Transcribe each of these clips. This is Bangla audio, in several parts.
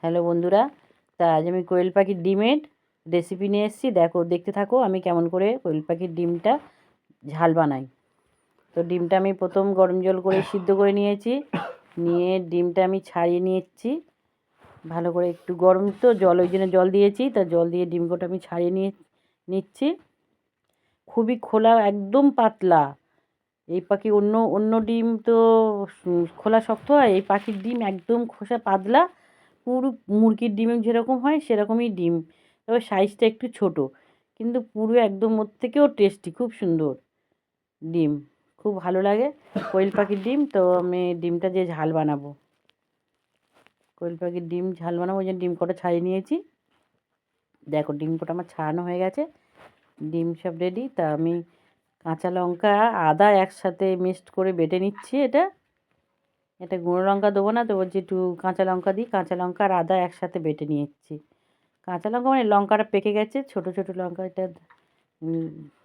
হ্যালো বন্ধুরা, তা আজ আমি কোয়েল পাখির ডিমের রেসিপি নিয়ে এসেছি। দেখতে থাকো আমি কেমন করে কোয়েল পাখির ডিমটা ঝাল বানাই। তো ডিমটা আমি প্রথম গরম জল করে সিদ্ধ করে নিয়েছি, নিয়ে ডিমটা আমি ছাড়িয়ে নিয়েছি ভালো করে। একটু গরম তো জল, ওই জন্য জল দিয়েছি, তা জল দিয়ে ডিম গোটা আমি ছাড়িয়ে নিচ্ছি। খুবই খোলা, একদম পাতলা। এই পাখি অন্য অন্য ডিম তো খোলা শক্ত হয়, এই পাখির ডিম একদম খোসা পাতলা। পুরো মুরগির ডিমে যেরকম হয় সেরকমই ডিম, তবে সাইজটা একটু ছোট, কিন্তু পুরো একদম ওর থেকেও টেস্টি, খুব সুন্দর ডিম, খুব ভালো লাগে কোয়েল পাখির ডিম। তো আমি ডিমটা যে ঝাল বানাবো, কোয়েল পাখির ডিম ঝাল বানাবো, ওই জন্য ডিম কটা ছাড়িয়ে নিয়েছি। দেখো ডিম কটা আমার ছাড়ানো হয়ে গেছে, ডিম সব রেডি। তা আমি কাঁচা লঙ্কা আদা একসাথে মিক্সড করে বেটে নিচ্ছি। এটা গুঁড়ো লঙ্কা দেবো না, তো বলছি একটু কাঁচা লঙ্কা দিই। কাঁচা লঙ্কা আর আদা একসাথে বেটে নিচ্ছি। কাঁচা লঙ্কা মানে লঙ্কাটা পেকে গেছে, ছোট ছোট লঙ্কা, এটা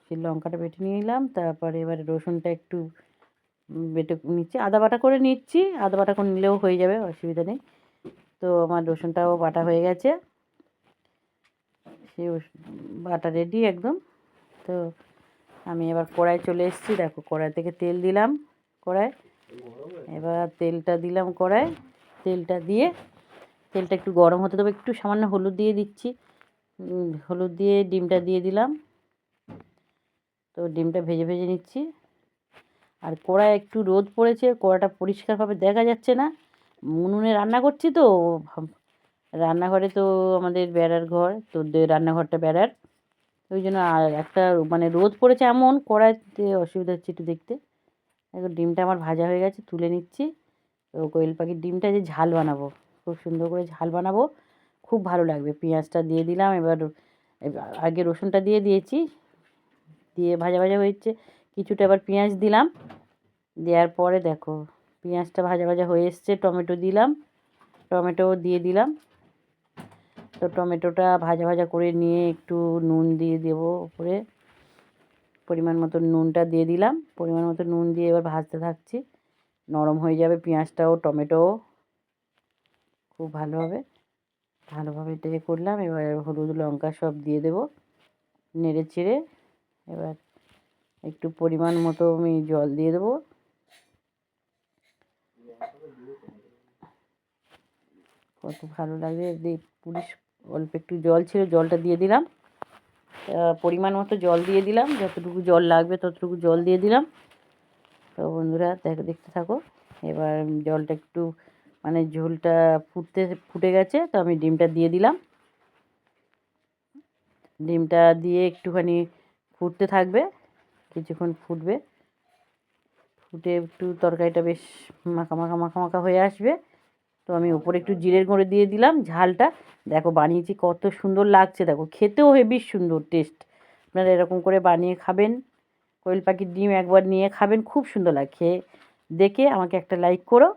সেই লঙ্কাটা বেটে নিয়ে নিলাম। তারপরে এবারে রসুনটা একটু বেটে নিচ্ছি, আদা বাটা করে নিচ্ছি। আদা বাটা করে নিলেও হয়ে যাবে, অসুবিধা নেই। তো আমার রসুনটাও বাটা হয়ে গেছে, সেই বাটা রেডি একদম। তো আমি এবার কড়াই চলে এসেছি। দেখো কড়াই থেকে তেল দিলাম, কড়াই এবার তেলটা দিলাম কড়াই। তেলটা দিয়ে তেলটা একটু গরম হতে দেবো, একটু সামান্য হলুদ দিয়ে দিচ্ছি। হলুদ দিয়ে ডিমটা দিয়ে দিলাম। তো ডিমটা ভেজে ভেজে নিচ্ছি। আর কড়ায় একটু রোদ পড়েছে, কড়াটা পরিষ্কারভাবে দেখা যাচ্ছে না। উনুনে রান্না করছি তো, রান্নাঘরে তো আমাদের বেড়ার ঘর, তো রান্নাঘরটা বেড়ার, ওই জন্য আর একটা মানে রোদ পড়েছে এমন, কড়াইতে অসুবিধা হচ্ছে একটু দেখতে। এখন ডিমটা আমার ভাজা হয়ে গেছে, তুলে নিচ্ছি। তো কোয়েল পাখির ডিমটা যে ঝাল বানাবো, খুব সুন্দর করে ঝাল বানাবো, খুব ভালো লাগবে। পেঁয়াজটা দিয়ে দিলাম, এবার আগে রসুনটা দিয়ে দিয়েছি, দিয়ে ভাজা ভাজা হয়েছে কিছুটা, এবার পেঁয়াজ দিলাম। দেওয়ার পরে দেখো পেঁয়াজটা ভাজা ভাজা হয়ে এসছে, টমেটো দিলাম, টমেটো দিয়ে দিলাম। তো টমেটোটা ভাজা ভাজা করে নিয়ে একটু নুন দিয়ে দেবো উপরে, পরিমাণ মতো নুনটা দিয়ে দিলাম। পরিমাণ মতো নুন দিয়ে এবার ভাজতে থাকছি, নরম হয়ে যাবে পেঁয়াজটাও টমেটোও খুব ভালোভাবে এটা করলাম। এবার হলুদ লঙ্কা সব দিয়ে দেবো, নেড়ে চেড়ে এবার একটু পরিমাণ মতো আমি জল দিয়ে দেবো। কত ভালো লাগে, পুলিশ অল্প একটু জল ছিল, জলটা দিয়ে দিলাম। পরিমাণ মতো জল দিয়ে দিলাম, যতটুকু জল লাগবে ততটুকু জল দিয়ে দিলাম। তো বন্ধুরা দেখতে থাকো। এবার জলটা একটু মানে ঝোলটা ফুটে গেছে, তো আমি ডিমটা দিয়ে দিলাম। ডিমটা দিয়ে একটুখানি ফুটতে থাকবে, কিছুক্ষণ ফুটবে, ফুটে একটু তরকারিটা বেশ মাখা মাখা মাখা মাখা হয়ে আসবে। তো আমি উপরে একটু জিরের গুঁড়ো দিয়ে দিলাম। ঝালটা দেখো বানিয়েছি কত সুন্দর লাগছে, দেখো খেতেও হেবি সুন্দর টেস্ট। আপনারা এরকম করে বানিয়ে খাবেন, কোয়েল পাখির ডিম একবার নিয়ে খাবেন, খুব সুন্দর লাগে। খেয়ে দেখে আমাকে একটা লাইক করো।